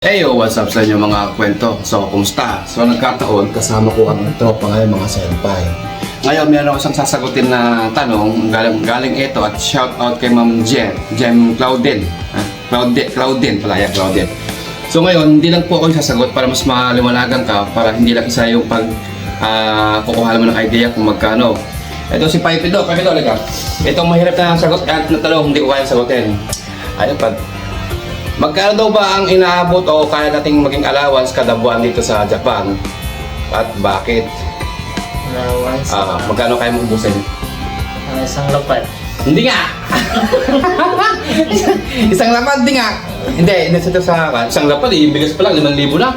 Hey yo, what's up sa inyo mga kwento? So, kumusta? So, nagkataon, kasama ko ang tropa ngayon mga senpai. Ngayon, meron ako isang sasagutin na tanong, galing ito at shout out kay Ma'am Jem Claudine. Claudine pala, yan, Claudine. So ngayon, hindi lang po ako yung sasagot para mas maliwanagan ka, para hindi lang isa yung kukuha mo ng idea kung magkano. Ito si Pipido, halika. Itong mahirap na sagot, na tanong, hindi ko kaya sagutin. Ayun pa. Magkano daw ba ang inaabot o kaya nating maging allowance kada buwan dito sa Japan? At bakit? Allowance? Magkano kaya mong ubusin? Isang lapad. Hindi nga! Isang lapad, hindi nga! Hindi ito sa akin. Isang lapad, bigas pa lang, 5,000 na.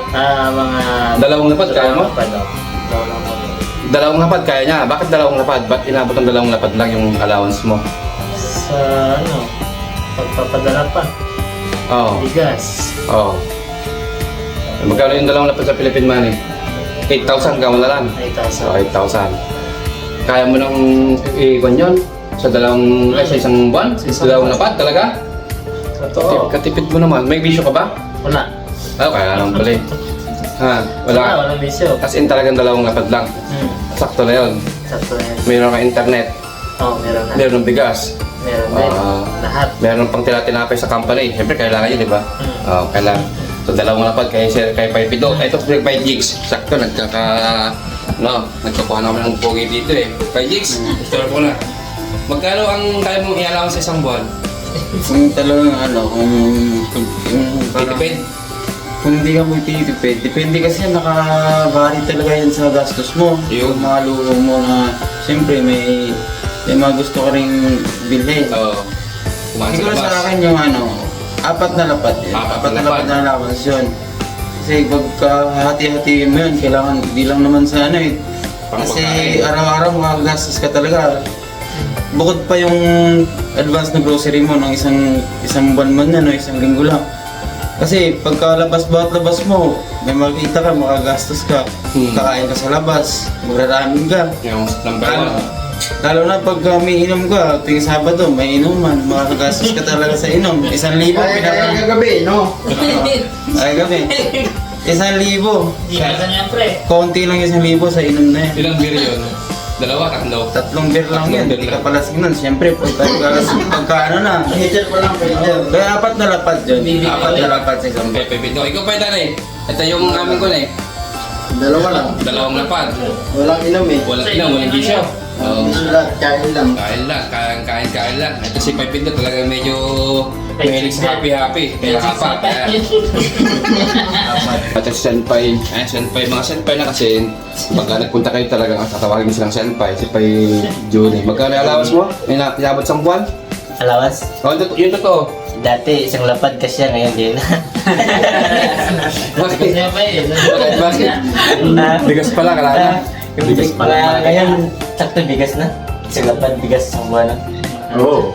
Mga... Dalawang lapad, kaya mo? Lapad, Dalawang lapad. Dalawang lapad, kaya niya. Bakit dalawang lapad? Ba't inabot ang dalawang lapad lang yung allowance mo? Sa pagpapadala pa. Oo. Bigas. Oo. Magkano yung dalawang lapad sa Philippine money? 8,000 ka mo na lang. 8,000. 8,000. Kaya mo nang i-ikon yun? Sa sa isang buwan? Sa dalawang lapad talaga? Totoo. Katipid mo naman. May bisyo ka ba? Wala. Kaya naman pala eh. Wala. Walang bisyo. As in talagang dalawang lapad lang. Sakto na yun. Sakto na yan. Mayroon ka internet. Meron na. Meron ng bigas. Meron din. Lahat. Meron pang tinatinapay sa company. Siyempre kailangan yun, di ba? Kailangan. So dalawang lapad kay Pipido. Ito 5 gigs. Sakto nagkakuha na kami ng pogi dito eh. 5 gigs. Store ko na. Magkano ang kaya mong i-allowance sa isang buwan? Kung talagang Tipid? kung hindi ka magtitipid, depende kasi nakabari talaga yan sa gastos mo. Yun. Yung mga luho mo na, siyempre may mga gusto ka ring bilhin. Oo. Kumain sa Siguro labas. sa akin yung 4 na lapad yun. Apat na 4 na lapad. lapad na allowance yun. Kasi pagka hati-hatiin mo yun, kailangan di lang naman sa Kasi Pangpagkain. araw-araw magagastos ka talaga. Bukod pa yung advance na grocery mo ng isang buwan man yan o isang linggo lang. Kasi pagkalabas bawat labas mo, may makikita ka, makagastos ka, kakain ka sa labas, magraraming ka. Yung number one. Lalo na pag may inom ka, tuwing Sabado, may inuman, makagastos ka talaga sa inom. 1,000 Gabi, no? Ay gabi. 1,000. Hindi ka ganyan, pre. Konti lang 1,000 sa inom na yan. Ilang beer yun? Dalawa, tatlo. 3 beer lang yan, hindi ka palasing nun. Siyempre, pagka ano na. Hater pa lang, pre. Kaya 4 na lapad yun. 4 na lapad sa isang Okay, Pipido. Ikaw pa rin. Ito yung amin ko na eh. Dalawa lang. Dalawang lapad. Walang inom eh. Walang inom, walang bisyo. Oo. Lahat, kain lang. Kain lang. Ito si Pipido talaga medyo mahilig sa happy. Kaya apat. At si Senpai, mga Senpai na kasi pagka nagpunta kayo talaga tatawagin mo silang Senpai, si Pai Juni. Magkano yung allowance mo? Inabot sa buwan? Allowance? Yun totoo. Dati, isang lapad kasi ngayon din. Bakit? Bigas pala, kailangan. Bigas pala. Ngayon, sakto bigas na. Isang lapad, bigas sa buwan na. Oo.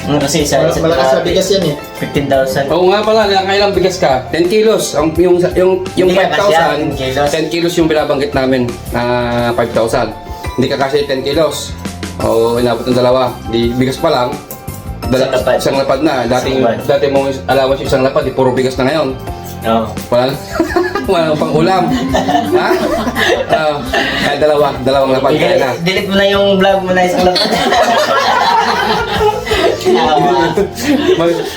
Kasi Malakas sa bigas yan eh. 15,000. Oo nga pala, kailang bigas ka? 10 kilos. Yung Hindi ka kasya, 5,000, 10 kilos. 10 kilos yung binabanggit namin na 5,000. Hindi ka kasi 10 kilos. Oo, inabot ng dalawa. Di bigas pa lang. Isang lapad na. Dati mong allowance isang lapad, puro bigas na ngayon. Oo. Wala pang ulam. Ha? Kaya dalawang lapad kaya na. Delete mo na yung vlog mo na isang lapad.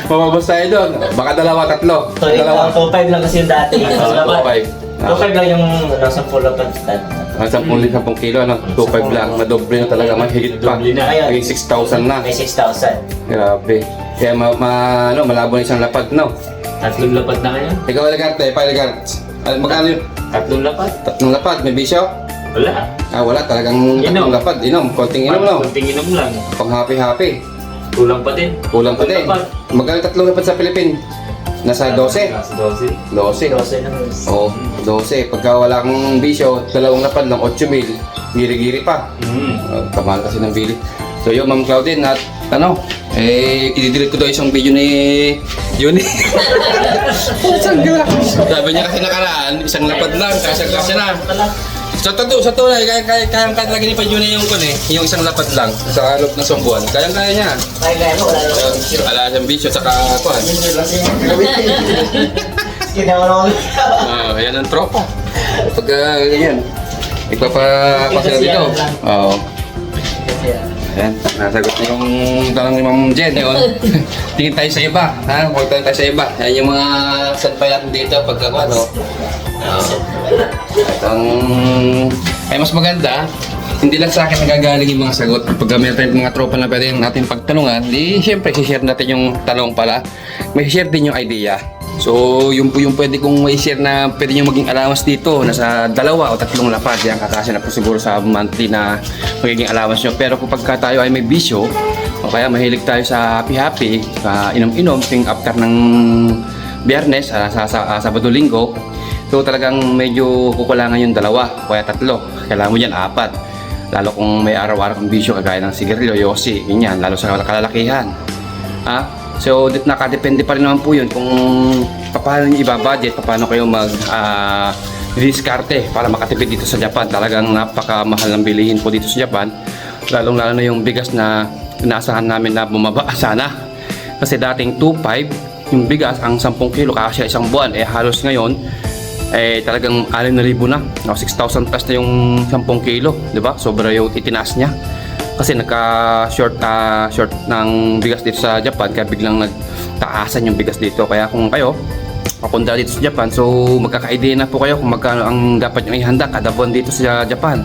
Mababas tayo doon. Baka dalawa, tatlo. Dalawa. 2.5 lang kasi yung dati. 2.5. 2.5 lang yung 10 lapad. 10 kilo, 2.5 lang. Madoble na talaga, mahigit pa. May 6,000 na. May 6,000. Grabe. Kaya malabo na isang lapad, no? 3 lapad na ngayon. Ikaw, Elegante, magkano yun? 3 lapad? 3 lapad, may bisyo? Wala. Wala, talagang 3 Inom. lapad. Konting inom, no? Kunting inom lang. Pang happy-happy. Kulang pa din. Kulang pa din. Lapad. Magkano 3 lapad sa Philippines? Nasa 12? Nasa 12. 12. 12 na. Oo, 12. Pagka wala kang bisyo, 2 lapad lang, 8,000. Giri-giri pa. Kamahal kasi ng bili. So yun, Ma'am Claudine, at i-delete ko daw isang video ni Yuni. Sabi niya kasi nakaraan, isang lapad lang, kasya na. Sa to na, kaya talaga ni Pajuni yung yung isang lapad lang sa loob ng sumbuan. Kaya niya. Kaya mo, wala naman. Wala siyang bisyo, saka kuhan. Kinawa ko. Ayan ang tropa. Pag ganyan, nagpapakasya dito. Oo. Ayan, nasagot na yung tanong ni Ma'am Jen. Yun. Tingin tayo sa iba. Ha? Huwag tayo sa iba. Yan yung mga sanpay natin dito pagka ano. Ay mas maganda, hindi lang sa akin nagagaling yung mga sagot. Pag may tayo mga tropa na pwede natin pagtanungan, di siyempre share natin yung tanong pala. May share din yung idea. So, yung po yung pwede kong i-share na pwede nyo maging allowance dito. Nasa 2 o 3 lapad. Yan kakasya na po siguro sa monthly na magiging allowance nyo. Pero kung pagka tayo ay may bisyo, o kaya mahilig tayo sa happy-happy, inom-inom, ting after ng Biyernes, Sabado-Linggo, so talagang medyo kukulangan yung 2 o kaya 3. Kailangan mo yan 4. Lalo kung may araw-araw kang bisyo kagaya ng sigarilyo, yosi, ganyan, lalo sa kalalakihan. So, nakadepende pa rin naman po yun kung paano nyo ibabudget, paano kayo diskarte para makatipid dito sa Japan. Talagang napakamahal ng bilihin po dito sa Japan. Lalong-lalo na yung bigas na inaasahan namin na bumaba sana. Kasi dating 2.5 yung bigas, ang 10 kilo kasya isang buwan. Halos ngayon, talagang 6,000 na. 6,000 plus na yung 10 kilo. Diba? Sobra yung itinaas niya. Kasi nagka-short ng bigas dito sa Japan, kaya biglang nagtaasan yung bigas dito. Kaya kung kayo papunta dito sa Japan, so magkaka-idea na po kayo kung magkano ang dapat nyo ihanda kada buwan dito sa Japan.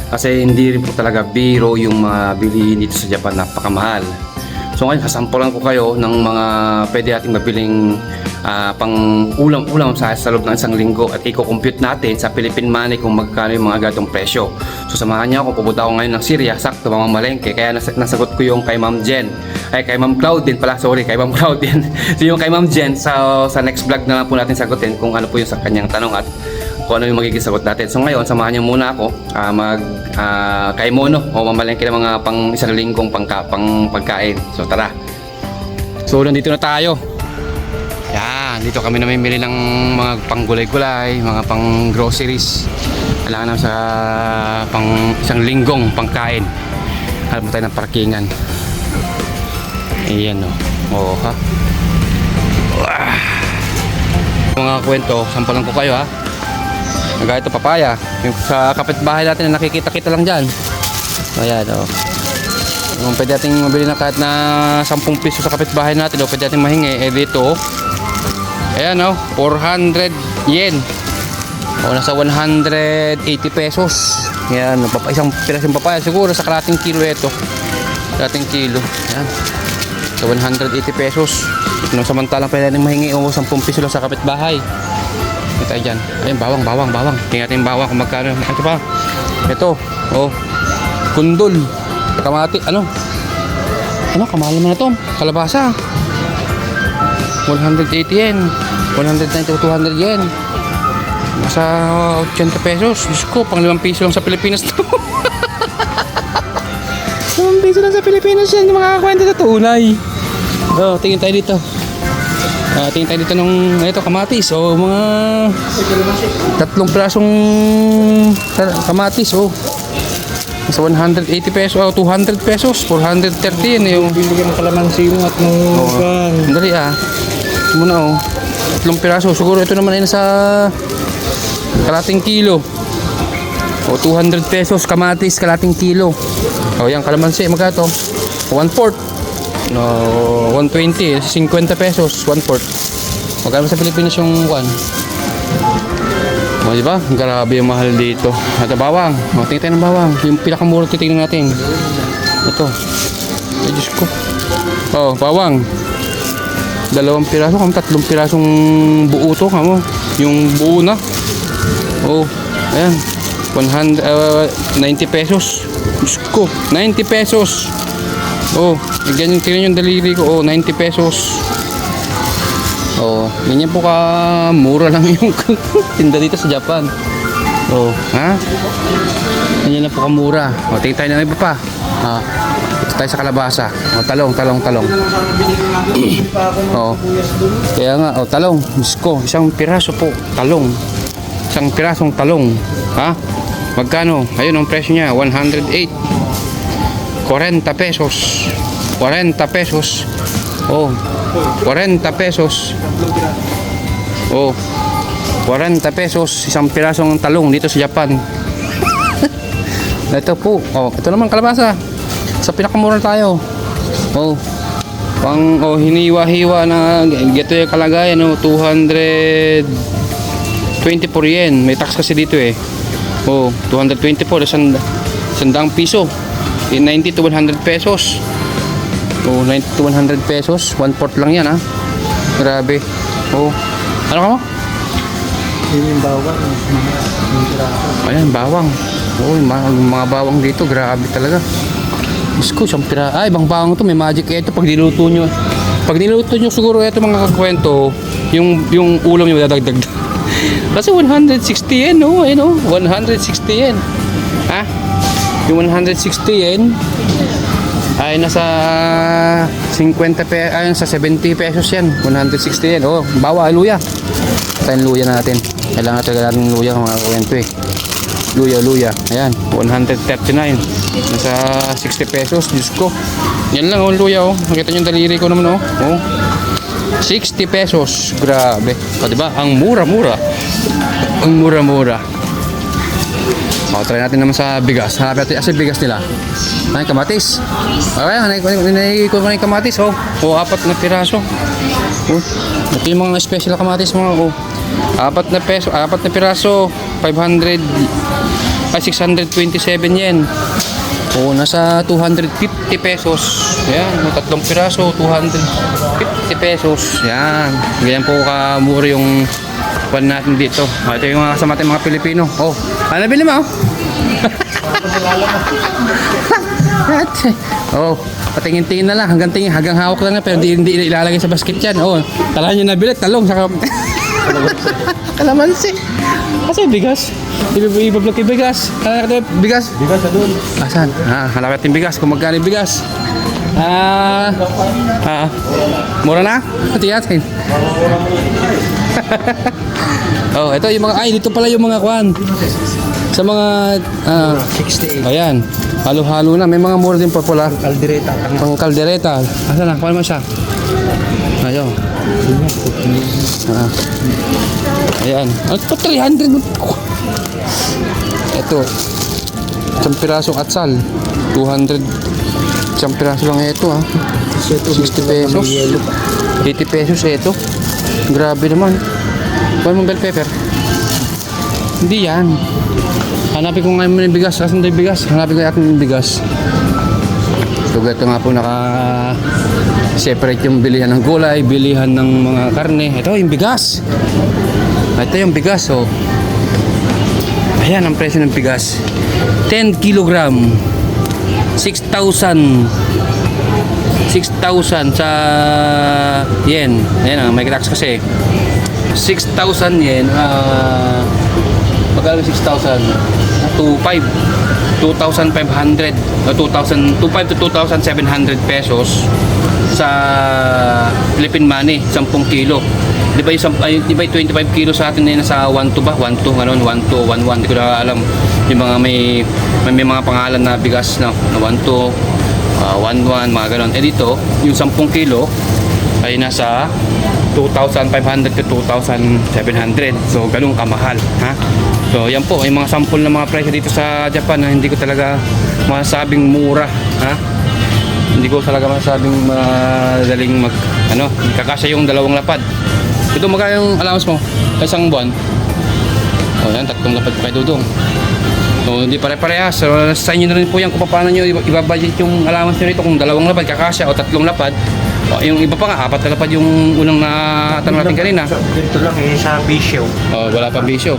Kasi hindi rin po talaga biro yung mga bilihin dito sa Japan, napakamahal. So ngayon, sasampulan ko kayo ng mga pwede nating mabiling pang ulam-ulam sa loob ng isang linggo at i-compute natin sa Philippine money kung magkano yung mga gatong presyo. So samahan niyo ako, pupunta ako ngayon ng Syria, sakto mamamalengke, kaya nasagot ko yung kay Ma'am Jen. Ay, kay Ma'am Claudine pala, sorry, kay Ma'am Claudine. So yung kay Ma'am Jen, sa next vlog na lang po natin sagutin kung ano po yung sa kanyang tanong at kung ano yung magiging sagot natin. So ngayon, samahan niyo muna ako kay Mono o mamalengke ng mga pang isang linggong pagkain. So tara. So nandito na tayo. Yan, dito kami namimili ng mga panggulay-gulay, mga pang groceries. Kailangan naman sa pang isang linggong pangkain. Hanap mo tayo ng parkingan. Ayan o. Oo ha. Mga kwento, sampalan ko kayo ha. Nagaya ito papaya. Yung sa kapitbahay natin na nakikita-kita lang dyan. Ayan o. Kung pwede natin mabili na kahit na 10 piso sa kapitbahay natin o pwede natin mahingi, dito ayan o, 400 yen o nasa 180 pesos. Ayan, isang pirasong papaya siguro sa kalating kilo ito. Kalating kilo. Ayan, sa 180 pesos. Nung samantalang pwede natin mahingi o 10 piso lang sa kapitbahay. Ito tayo dyan. Ayan, bawang. Tingnan natin yung bawang kung magkano. Ito pa. Ito, o, kundol. Kamati, kamahal naman na ito. Kalabasa. 180 yen. 190 to 200 yen. Nasa 80 pesos. Diyos ko, pang 5 piso lang sa Pilipinas to. 5 piso lang sa Pilipinas yan. Yung makakakwenta sa tunay. So, tingin tayo dito. Tingin tayo dito ng kamatis. O, mga 3 pirasong kamatis. O, sa 180 pesos, 200 pesos, 430 yan yung Bibigyan ng kalamansi mo at nung dali muna 3 piraso, siguro ito naman ay nasa kalating kilo o 200 pesos kamatis, kalating kilo. O yan, kalamansi, magkano? 1/4 no, 120, 50 pesos 1/4. Magkano sa Pilipinas yung kwan? O diba? Grabe yung mahal dito. Ito bawang. O, tingin tayo ng bawang. Yung pinakamura titignan natin. Ito. Ay, Diyos ko. O, bawang. 2 piraso. 3 pirasong buo to. Kamo. Yung buo na. O, ayan. 90 pesos. Diyos ko. 90 pesos. O, ganyan tingnan yung daliri ko. O, 90 pesos. Oh, ganyan po ka mura lang yung tinda dito sa Japan. Oh, ha? Ganyan lang po ka mura. O, tingin tayo ng iba pa. Ito tayo sa kalabasa. O, talong. Oh, kaya nga, talong. Diyos ko, 1 piraso po, talong. 1 pirasong talong. Ha? Magkano? Ayun ang presyo niya, 108. 40 pesos. 40 pesos. Oh, 40 pesos. Oh, 40 pesos isang pirasong talong dito sa Japan. Ito po. Oh, ito naman kalabasa. Sa pinakamura tayo. Oh. Hiniwa-hiwa na ito yung kalagayan, no? 224 yen. May tax kasi dito eh. Oh, 224 100 piso. 90 to 100 pesos. Oh, 90 to 100 pesos. 1/4 lang yan, ha. Grabe. Oh. Ano ka mo? Yung bawang. Ayan, bawang. Oh, mga bawang dito, grabe talaga. Diyos ko, siyang pira. Ay, ibang bawang to, may magic ito pag niluto nyo. Pag niluto nyo siguro ito mga kakwento, yung ulam nyo dadagdag. Kasi 160 yen, no? Ayun, no? 160 yen. Ha? Yung 160 yen ay nasa 70 pesos yan. 160 yen. Oh, bawa, luya. Tayo luya natin. Kailangan talaga natin luya mga kakwento eh. Luya. Ayan, 139. Nasa 60 pesos. Diyos ko. Yan lang oh, luya oh. Nakita nyo yung daliri ko naman oh. Oh. 60 pesos. Grabe. O diba? Ang mura-mura. Ang mura-mura. O, try natin naman sa bigas. Hanapin natin kasi bigas nila. Ay, kamatis. Okay, nanaikot ko na yung kamatis oh. O, 4 na piraso. Oh. Ito yung mga special kamatis mga oh. 4 na piraso, 627 yen. O, nasa 250 pesos. Yan, 3 piraso, 250 pesos. Yan, ganyan po kamura yung pan natin dito. Ito yung mga kasama natin mga Pilipino. Oh, ano nabili mo? Oh, patingin-tingin na lang hanggang hawak lang na pero hindi ilalagay sa basket yan. Oh, talahan nyo nabili, talong saka kalamansi. Kasi bigas. Ibablog yung bigas. Hanap natin bigas. Bigas sa doon. Asan? Hanap natin bigas. Kung magkano yung bigas. Mura na? Ito natin. Oh, ito yung mga, ay dito pala yung mga kwan. Sa mga 68. ayan. Halo-halo na. May mga mura din popular. Kaldereta. Pang kaldereta. Asan na? Kuha mo siya. Ayun. Ayan. Ito 300. Ito. Isang pirasong atsal. 200. Isang piraso lang ito ha. 60 pesos. 80 pesos ito. Grabe naman. Kuha mo bell pepper. Hindi yan. Hanapin ko ngayon yung bigas. Asan tayo bigas? Hanapin ko natin yung bigas. So ito nga po separate yung bilihan ng gulay, bilihan ng mga karne. Ito yung bigas. Ito yung bigas oh. Ayan ang presyo ng bigas. 10 kilogram. 6,000 sa yen. Ayan may tax kasi. 6,000 yen. Magkano 6,000? 2,500 to 2,700 pesos sa Philippine money, 10 kilo. Di ba yung 25 kilo sa atin na nasa 1 to ba? 1 to, gano'n, 1 to, 1, 1. Hindi ko na alam. Yung mga may mga pangalan na bigas na 1 to, 1, 1, mga gano'n. Eh dito, yung 10 kilo ay nasa 2,500 to 2,700. So, ganun kamahal. Ha? So, yan po. Yung mga sample ng mga presyo dito sa Japan na hindi ko talaga masabing mura. Ha? Hindi ko talaga masabing madaling kakasya yung 2 lapad. Ito, magkano yung allowance mo? Isang buwan? O, yan. 3 lapad pa kay Dudong. So, hindi pare-parehas. So, sa inyo na rin po yan kung paano nyo ibabudget yung allowance nyo rito. Kung 2 lapad kakasya o 3 lapad. O, yung iba pa nga, 4 na lapad yung unang natanong natin kanina. Dito lang sa bisyo. O, wala pang bisyo.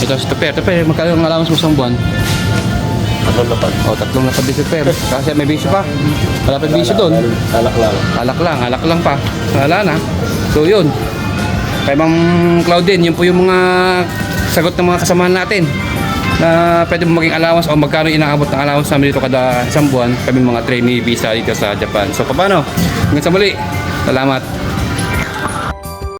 Ito, Tuper, magkano yung allowance mo sa buwan? 3 lapad. O, 3 lapad din Tuper. Kasi may bisyo pa. Wala pa bisyo doon. Alak lang pa. Wala na. So, yun. Kay Ma'am Claudine, yun po yung mga sagot ng mga kasamahan natin na pwede mo maging allowance o magkano inaabot ng allowance namin dito kada isang buwan kami mga trainee visa dito sa Japan. So paano? Hanggang sa muli. Salamat.